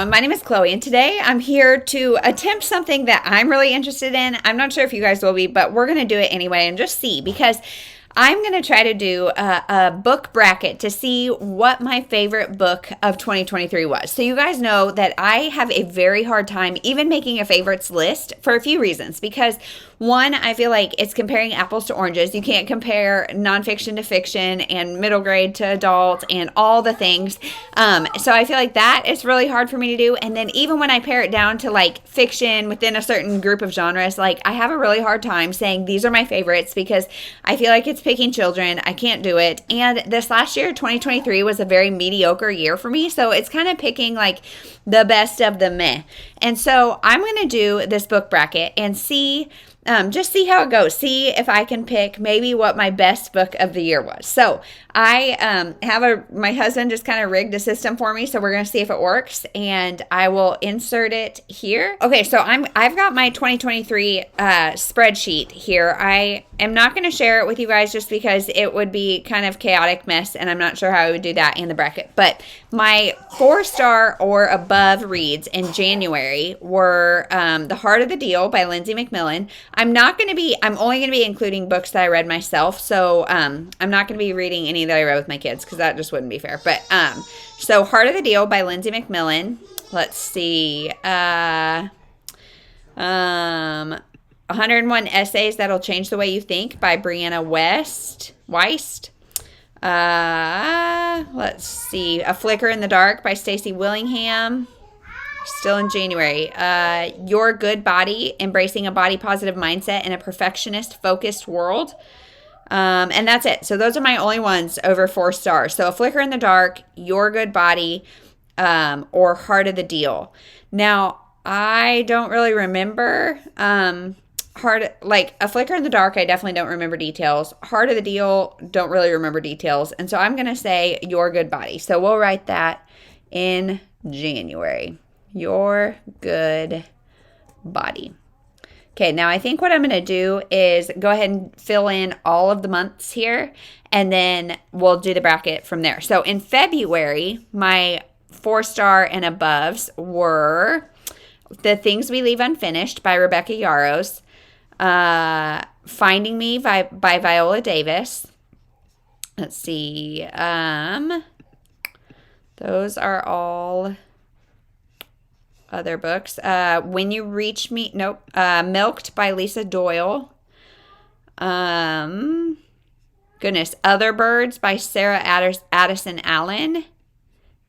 everyone. My name is Chloe, and today I'm here to attempt something that I'm really interested in. I'm not sure if you guys will be, but we're going to do it anyway and just see, because I'm going to try to do a book bracket to see what my favorite book of 2023 was. So you guys know that I have a very hard time even making a favorites list for a few reasons. Because one, I feel like it's comparing apples to oranges. You can't compare nonfiction to fiction and middle grade to adult and all the things. So I feel like that is really hard for me to do. And then even when I pare it down to like fiction within a certain group of genres, like I have a really hard time saying these are my favorites because I feel like it's picking children. I can't do it. And this last year, 2023, was a very mediocre year for me. So it's kind of picking like the best of the meh. And so I'm going to do this book bracket and see, just see how it goes. See if I can pick maybe what my best book of the year was. So I my husband just kind of rigged a system for me. So we're going to see if it works, and I will insert it here. Okay, so I've got my 2023 spreadsheet here. I am not going to share it with you guys just because it would be kind of chaotic mess, and I'm not sure how I would do that in the bracket. But my 4-star or above reads in January were The Heart of the Deal by Lindsay MacMillan. I'm only going to be including books that I read myself. So I'm not going to be reading any that I read with my kids because that just wouldn't be fair. But so Heart of the Deal by Lindsay MacMillan. Let's see. 101 Essays That'll Change the Way You Think by Brianna Wiest. Let's see. A Flicker in the Dark by Stacy Willingham. Still in January. Your Good Body, Embracing a Body Positive Mindset in a Perfectionist-Focused World. And that's it. So those are my only ones over 4 stars. So A Flicker in the Dark, Your Good Body, or Heart of the Deal. Now, I don't really remember like A Flicker in the Dark, I definitely don't remember details. Heart of the Deal, don't really remember details. And so I'm going to say Your Good Body. So we'll write that in January. Your Good Body. Okay, now I think what I'm going to do is go ahead and fill in all of the months here, and then we'll do the bracket from there. So in February, my 4-star and aboves were The Things We Leave Unfinished by Rebecca Yarros, Finding Me by Viola Davis. Let's see. Those are all other books. When You Reach Me, Milked by Lisa Doyle. Other Birds by Sarah Addison Allen.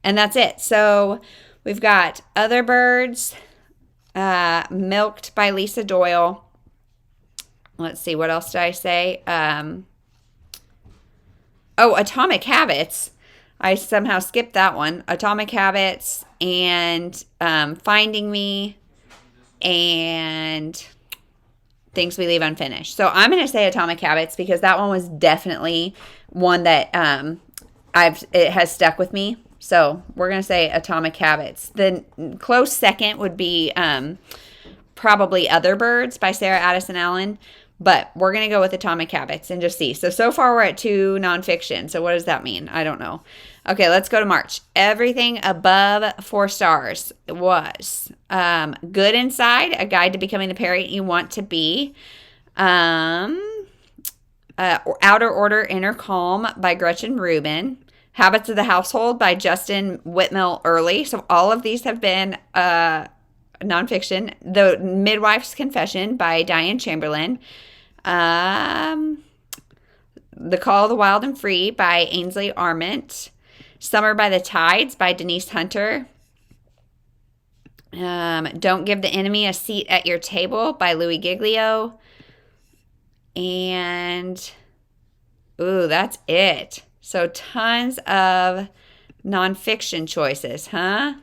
And that's it. So we've got Other Birds, Milked by Lisa Doyle. Let's see, what else did I say? Atomic Habits. I somehow skipped that one. Atomic Habits and Finding Me and Things We Leave Unfinished. So I'm going to say Atomic Habits because that one was definitely one that it has stuck with me. So we're going to say Atomic Habits. The close second would be probably Other Birds by Sarah Addison Allen. But we're going to go with Atomic Habits and just see. So far we're at 2 nonfiction. So what does that mean? I don't know. Okay, let's go to March. Everything above 4 stars was Good Inside, A Guide to Becoming the Parent You Want to Be. Outer Order, Inner Calm by Gretchen Rubin. Habits of the Household by Justin Whitmel Earley. So all of these have been nonfiction. The Midwife's Confession by Diane Chamberlain. The Call of the Wild and Free by Ainsley Arment. Summer by the Tides by Denise Hunter. Don't Give the Enemy a Seat at Your Table by Louie Giglio. And, that's it. So tons of nonfiction choices, huh?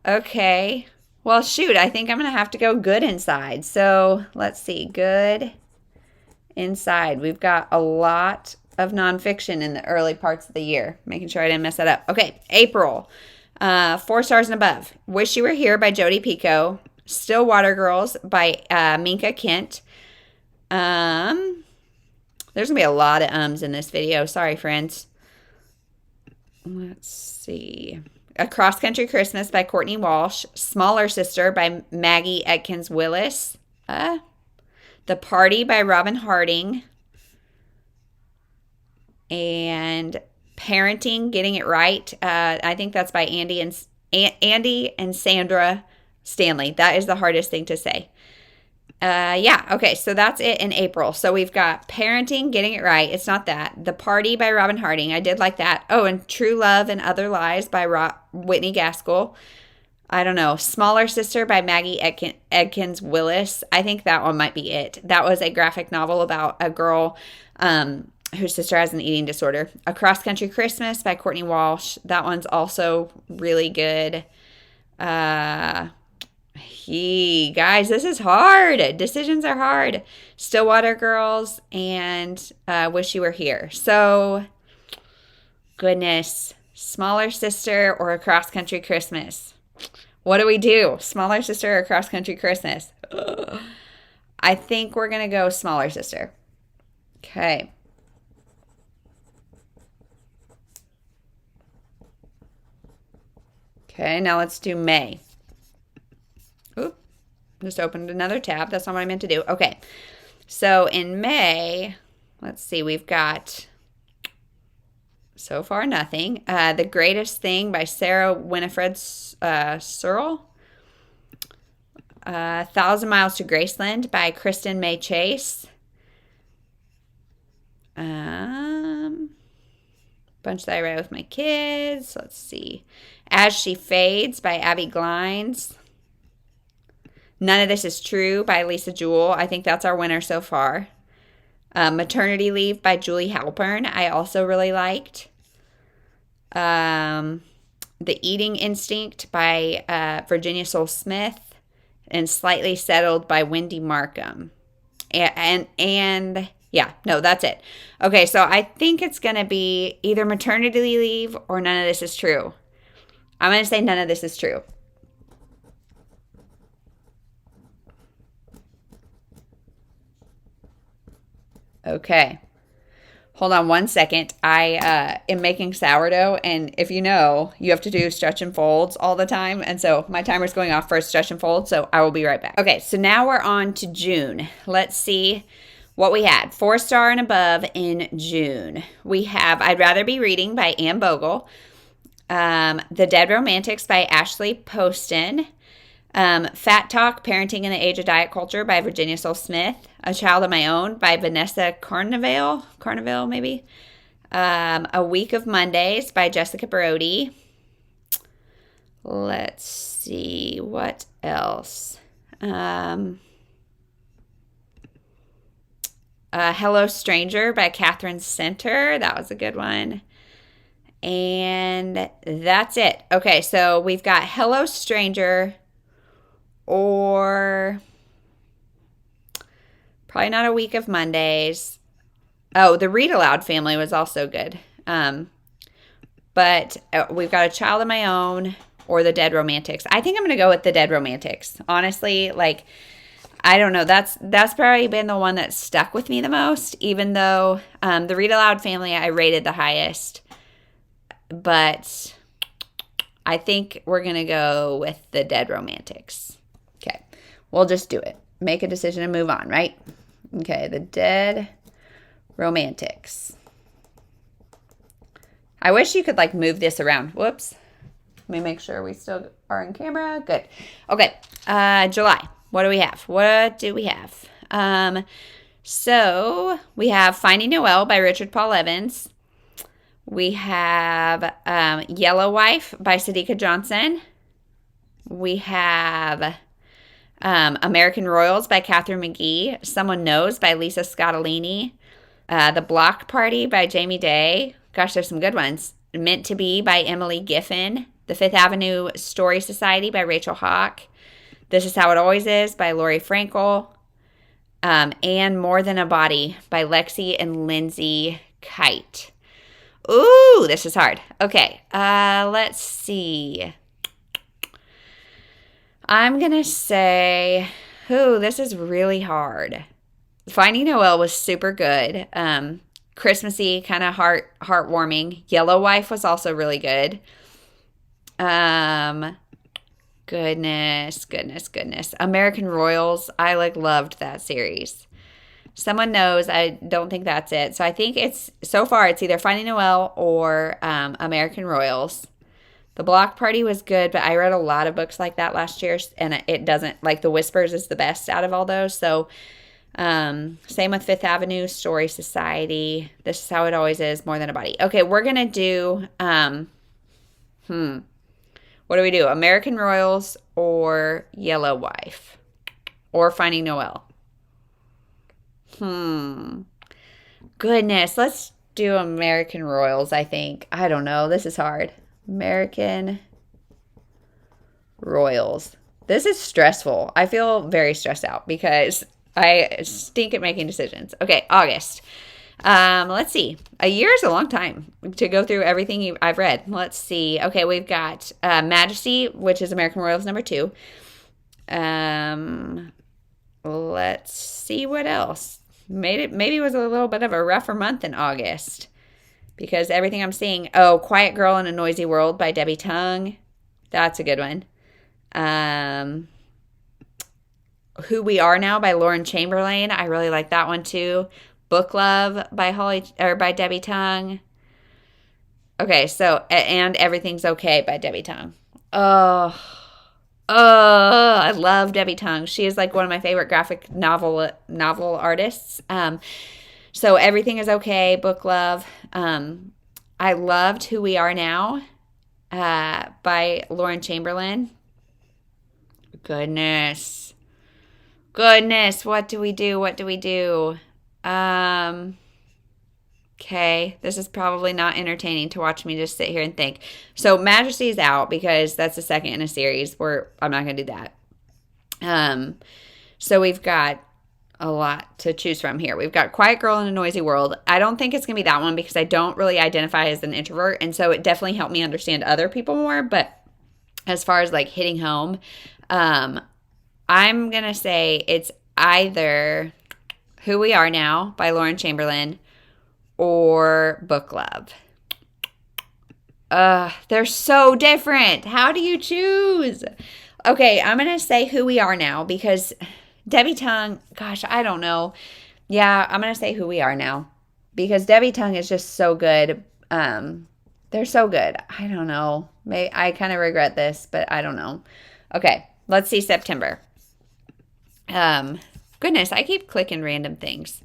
Okay. Well, shoot, I think I'm going to have to go Good Inside. So let's see. Good Inside. We've got a lot of nonfiction in the early parts of the year. Making sure I didn't mess that up. Okay, April. 4 stars and above. Wish You Were Here by Jodi Picoult. Stillwater Girls by Minka Kent. There's going to be a lot of ums in this video. Sorry, friends. let's see. A Cross Country Christmas by Courtney Walsh. Smaller Sister by Maggie Atkins Willis. The Party by Robin Harding. And Parenting, Getting It Right. I think that's by Andy and Sandra Stanley. That is the hardest thing to say. Yeah, okay, so that's it in April. So we've got Parenting, Getting It Right. It's not that. The Party by Robin Harding. I did like that. Oh, and True Love and Other Lies by Whitney Gaskell. I don't know. Smaller Sister by Maggie Atkins Willis. I think that one might be it. That was a graphic novel about a girl whose sister has an eating disorder. A Cross Country Christmas by Courtney Walsh. That one's also really good. Guys, this is hard. Decisions are hard. Stillwater Girls and Wish You Were Here. So, goodness. Smaller Sister or A Cross Country Christmas? What do we do? Smaller Sister or A Cross Country Christmas? Ugh. I think we're going to go Smaller Sister. Okay. Okay, now let's do May. Oop, just opened another tab. That's not what I meant to do. Okay, so in May, let's see, we've got, so far, nothing. The Greatest Thing by Sarah Winifred Searle. 1,000 Miles to Graceland by Kristen May Chase. Bunch that I read with my kids. Let's see. As She Fades by Abby Glines. None of This Is True by Lisa Jewell. I think that's our winner so far. Maternity Leave by Julie Halpern. I also really liked. The Eating Instinct by Virginia Soul Smith. And Slightly Settled by Wendy Markham. And yeah, no, that's it. Okay, so I think it's going to be either Maternity Leave or None of This Is True. I'm going to say None of This Is True. Okay. Hold on one second. I am making sourdough, and if you know, you have to do stretch and folds all the time, and so my timer's going off for a stretch and fold, so I will be right back. Okay, so now we're on to June. Let's see what we had. 4-star and above in June. We have I'd Rather Be Reading by Anne Bogle. The Dead Romantics by Ashley Poston. Fat Talk, Parenting in the Age of Diet Culture by Virginia Soul Smith. A Child of My Own by Vanessa Carnevale, maybe. A Week of Mondays by Jessica Brody. Let's see, what else? Hello Stranger by Catherine Center. That was a good one. And that's it. Okay, so we've got Hello Stranger or probably not A Week of Mondays. Oh, the Read Aloud Family was also good. But we've got A Child of My Own or The Dead Romantics. I think I'm going to go with The Dead Romantics. Honestly, like, I don't know. That's probably been the one that stuck with me the most, even though the Read Aloud Family I rated the highest. But I think we're going to go with The Dead Romantics. Okay. We'll just do it. Make a decision and move on, right? Okay. The Dead Romantics. I wish you could, like, move this around. Whoops. Let me make sure we still are in camera. Good. Okay. July. What do we have? So we have Finding Noelle by Richard Paul Evans. We have Yellow Wife by Sadika Johnson. We have American Royals by Catherine McGee. Someone Knows by Lisa Scottolini. The Block Party by Jamie Day. Gosh, there's some good ones. Meant to Be by Emily Giffen. The Fifth Avenue Story Society by Rachel Hawk. This Is How It Always Is by Lori Frankel. And More Than a Body by Lexi and Lindsay Kite. Ooh, this is hard. Okay, let's see. I'm going to say, this is really hard. Finding Noelle was super good. Christmassy, kind of heartwarming. Yellow Wife was also really good. Goodness. American Royals. I loved that series. Someone knows. I don't think that's it. So I think so far it's either Finding Noelle or American Royals. The Block Party was good, but I read a lot of books like that last year, and it doesn't, The Whispers is the best out of all those. So same with Fifth Avenue, Story Society. This is How It Always Is, More Than a Body. Okay, we're going to do, what do we do? American Royals or Yellow Wife or Finding Noelle? Goodness, let's do American Royals, I think. I don't know. This is hard. American Royals. This is stressful. I feel very stressed out because I stink at making decisions. Okay, August. Let's see. A year is a long time to go through everything I've read. Let's see. Okay, we've got Majesty, which is American Royals number 2. Let's see what else. Maybe it was a little bit of a rougher month in August because everything I'm seeing. Oh, Quiet Girl in a Noisy World by Debbie Tung. That's a good one. Who We Are Now by Lauren Chamberlain. I really like that one too. Book Love by by Debbie Tung. Okay, so and Everything's Okay by Debbie Tung. Oh, I love Debbie Tung. She is one of my favorite graphic novel artists. So Everything Is Okay, Book Love. I loved Who We Are Now by Lauren Chamberlain. Goodness, what do we do? Okay, this is probably not entertaining to watch me just sit here and think. So Majesty is out because that's the second in a series where I'm not going to do that. So we've got a lot to choose from here. We've got Quiet Girl in a Noisy World. I don't think it's going to be that one because I don't really identify as an introvert, and so it definitely helped me understand other people more, but as far as hitting home, I'm going to say it's either Who We Are Now by Lauren Chamberlain or Book Love. They're so different. How do you choose? Okay, I'm going to say Who We Are Now because Debbie Tung, gosh, I don't know. Yeah, I'm going to say Who We Are Now because Debbie Tung is just so good. They're so good. I don't know. Maybe I kind of regret this, but I don't know. Okay, let's see September. Goodness, I keep clicking random things,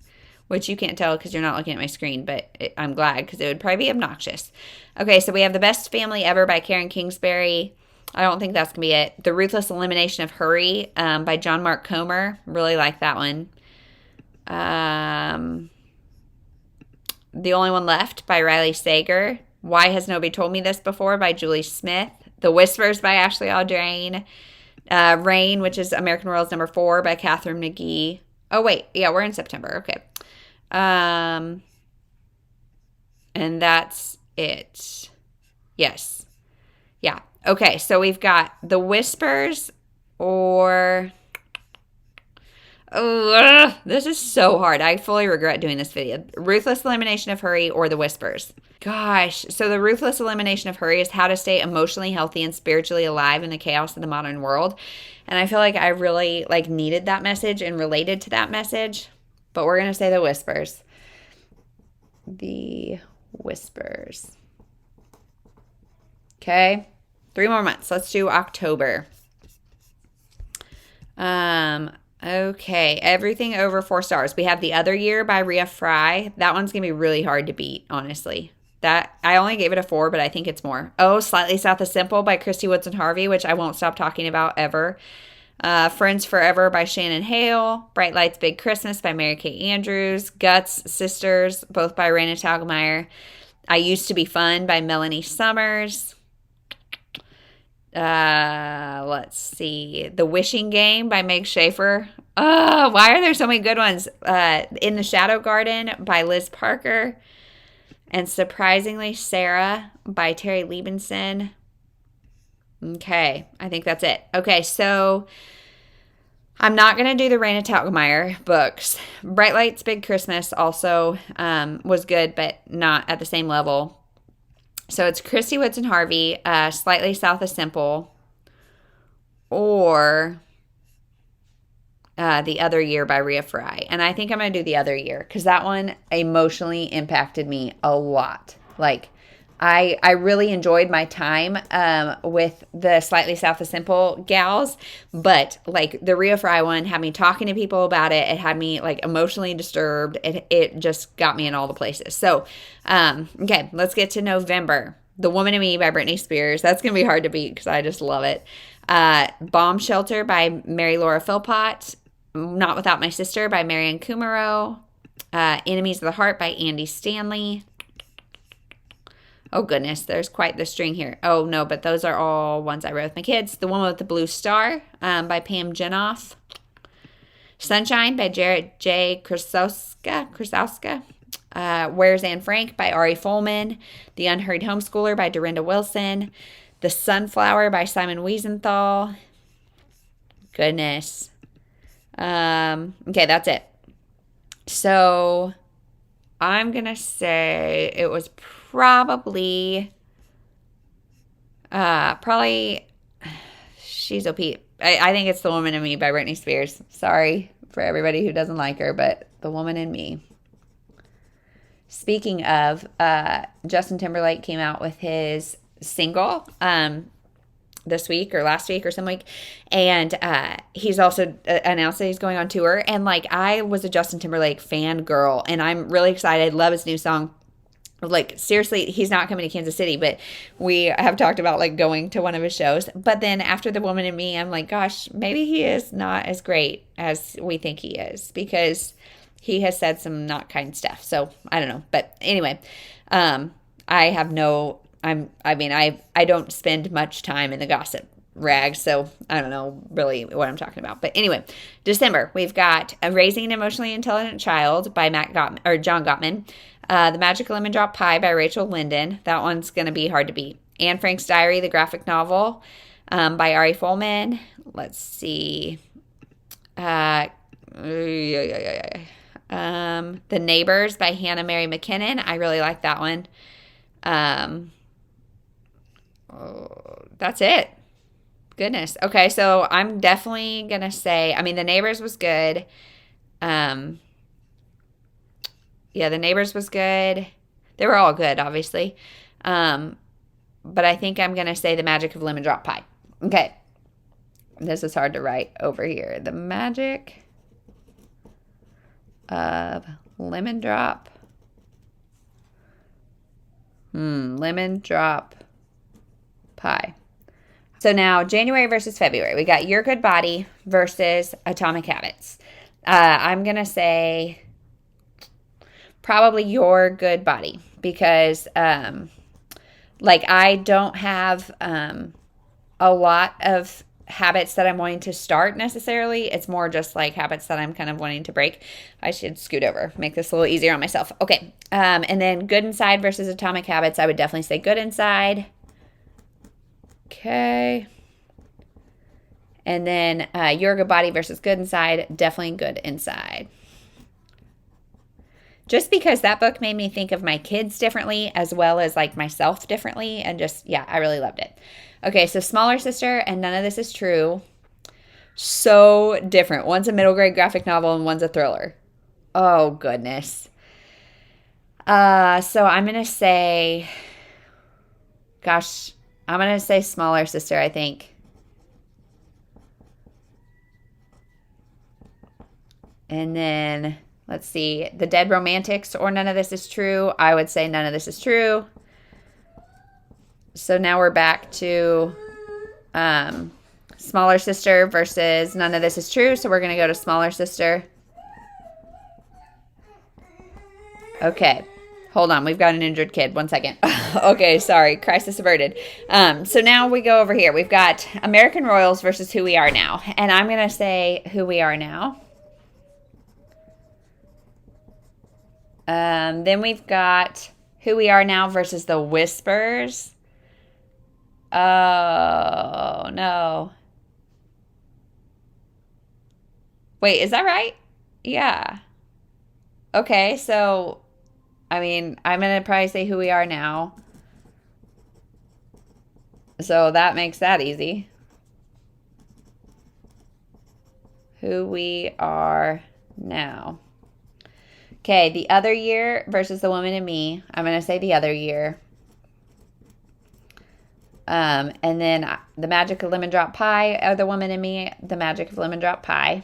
which you can't tell because you're not looking at my screen, but I'm glad because it would probably be obnoxious. Okay, so we have The Best Family Ever by Karen Kingsbury. I don't think that's going to be it. The Ruthless Elimination of Hurry by John Mark Comer. Really like that one. The Only One Left by Riley Sager. Why Has Nobody Told Me This Before by Julie Smith. The Whispers by Ashley Audrain. Rain, which is American Royals number 4 by Catherine McGee. Oh, wait. Yeah, we're in September. Okay. And that's it. Yes. Yeah. Okay, so we've got The Whispers or... Oh, this is so hard. I fully regret doing this video. Ruthless Elimination of Hurry or The Whispers. Gosh, so the Ruthless Elimination of Hurry is how to stay emotionally healthy and spiritually alive in the chaos of the modern world. And I feel like I really needed that message and related to that message. But we're going to say The Whispers. The Whispers. Okay. 3 more months. Let's do October. Okay, Everything Over 4 Stars. We have The Other Year by Rhea Fry. That one's going to be really hard to beat, honestly. That I only gave it a 4, but I think it's more. Oh, Slightly South of Simple by Christy Woodson Harvey, which I won't stop talking about ever. Friends Forever by Shannon Hale. Bright Lights Big Christmas by Mary Kay Andrews. Guts Sisters, both by Raina Telgemeier. I Used to Be Fun by Melanie Summers. Let's see. The Wishing Game by Meg Schaefer. Oh, why are there so many good ones? In the Shadow Garden by Liz Parker. And Surprisingly Sarah by Terry Liebenson. Okay, I think that's it. Okay, so I'm not going to do the Raina Telgemeier books. Bright Lights, Big Christmas also was good, but not at the same level. So it's Christy Woods and Harvey, Slightly South of Simple, or The Other Year by Rhea Fry. And I think I'm going to do The Other Year because that one emotionally impacted me a lot. Like, I really enjoyed my time with the Slightly South of Simple gals, but like the Rhea Fry one had me talking to people about it. It had me like emotionally disturbed. It just got me in all the places. So, okay, let's get to November. The Woman in Me by Britney Spears. That's going to be hard to beat because I just love it. Bomb Shelter by Mary Laura Philpott. Not Without My Sister by Marianne Kumaro. Enemies of the Heart by Andy Stanley. Oh, goodness, there's quite the string here. Oh, no, but those are all ones I wrote with my kids. The Woman with the Blue Star by Pam Jenoff. Sunshine by Jarrett J. Krasowska. Where's Anne Frank by Ari Folman. The Unhurried Homeschooler by Dorinda Wilson. The Sunflower by Simon Wiesenthal. Goodness. Okay, that's it. So I'm going to say it was probably she's OP. I think it's The Woman in Me by Britney Spears. Sorry for everybody who doesn't like her, but The Woman in Me. Speaking of, Justin Timberlake came out with his single this week or last week or some week, and he's also announced that he's going on tour. And like, I was a Justin Timberlake fan girl, and I'm really excited. Love his new song. Like, seriously, he's not coming to Kansas City, but we have talked about like going to one of his shows. But then after The Woman in Me, I'm like, gosh, maybe he is not as great as we think he is, because he has said some not kind stuff. So I don't know. But anyway, I don't spend much time in the gossip rag, so I don't know really what I'm talking about. But anyway, December, we've got Raising an Emotionally Intelligent Child by John Gottman. The Magic Lemon Drop Pie by Rachel Linden. That one's going to be hard to beat. Anne Frank's Diary, the graphic novel by Ari Folman. Let's see. The Neighbors by Hannah Mary McKinnon. I really like that one. That's it. Goodness. Okay, so I'm definitely going to say, I mean, The Neighbors was good. Yeah, The Neighbors was good. They were all good, obviously. But I think I'm going to say The Magic of Lemon Drop Pie. Okay. This is hard to write over here. The Magic of Lemon Drop. Lemon Drop Pie. So now, January versus February. We got Your Good Body versus Atomic Habits. I'm going to say probably Your Good Body, because like, I don't have a lot of habits that I'm wanting to start necessarily. It's more just like habits that I'm kind of wanting to break. I should scoot over, make this a little easier on myself. Okay. And then Good Inside versus Atomic Habits. I would definitely say Good Inside. Okay. And then Your Good Body versus Good Inside. Definitely Good Inside. Just because that book made me think of my kids differently, as well as like myself differently. And just, yeah, I really loved it. Okay, so Smaller Sister and None of This Is True. So different. One's a middle grade graphic novel and one's a thriller. Oh, goodness. So I'm going to say, gosh, I'm going to say Smaller Sister, I think. And then, let's see, The Dead Romantics or None of This Is True. I would say None of This Is True. So now we're back to Smaller Sister versus None of This Is True. So we're going to go to Smaller Sister. Okay. Hold on. We've got an injured kid. 1 second. Okay. Sorry. Crisis averted. So now we go over here. We've got American Royals versus Who We Are Now. And I'm going to say Who We Are Now. Then we've got Who We Are Now versus The Whispers. Oh, no. Wait, is that right? Yeah. Okay, so I mean, I'm gonna probably say who we are now. So that makes that easy. Who we are now. Okay, the other year versus the woman in me. I'm gonna say the other year. And then the magic of lemon drop pie, or the woman in me, the magic of lemon drop pie.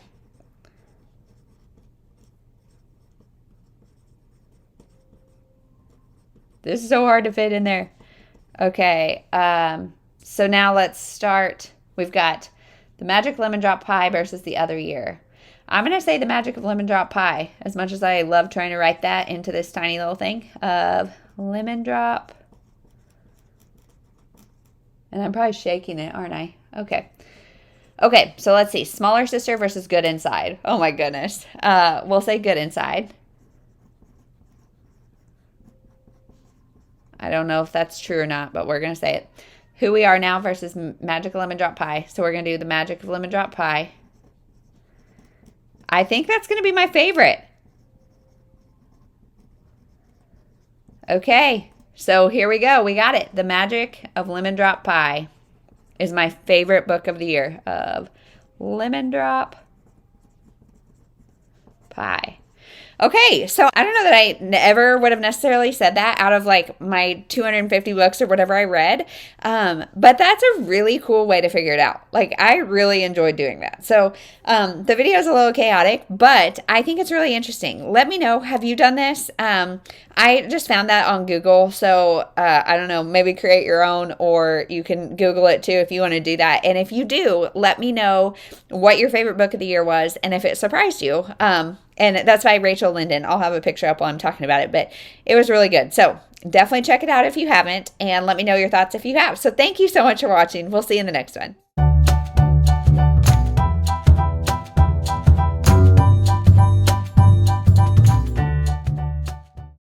This is so hard to fit in there. Okay, so now let's start. We've got the magic lemon drop pie versus the other year. I'm going to say the magic of lemon drop pie, as much as I love trying to write that into this tiny little thing of lemon drop. And I'm probably shaking it, aren't I? Okay. Okay, so let's see. Smaller sister versus good inside. Oh my goodness. We'll say good inside. I don't know if that's true or not, but we're going to say it. Who we are now versus magic of lemon drop pie. So we're going to do the magic of lemon drop pie. I think that's going to be my favorite. Okay, so here we go. We got it. The Magic of Lemon Drop Pie is my favorite book of the year of Lemon Drop Pie. Okay, so I don't know that I ever would have necessarily said that out of like my 250 books or whatever I read, but that's a really cool way to figure it out. Like, I really enjoyed doing that. So the video is a little chaotic, but I think it's really interesting. Let me know, have you done this? I just found that on Google, so I don't know, maybe create your own, or you can Google it too if you want to do that. And if you do, let me know what your favorite book of the year was and if it surprised you. And that's by Rachel Linden. I'll have a picture up while I'm talking about it, but it was really good. So definitely check it out if you haven't, and let me know your thoughts if you have. So thank you so much for watching. We'll see you in the next one.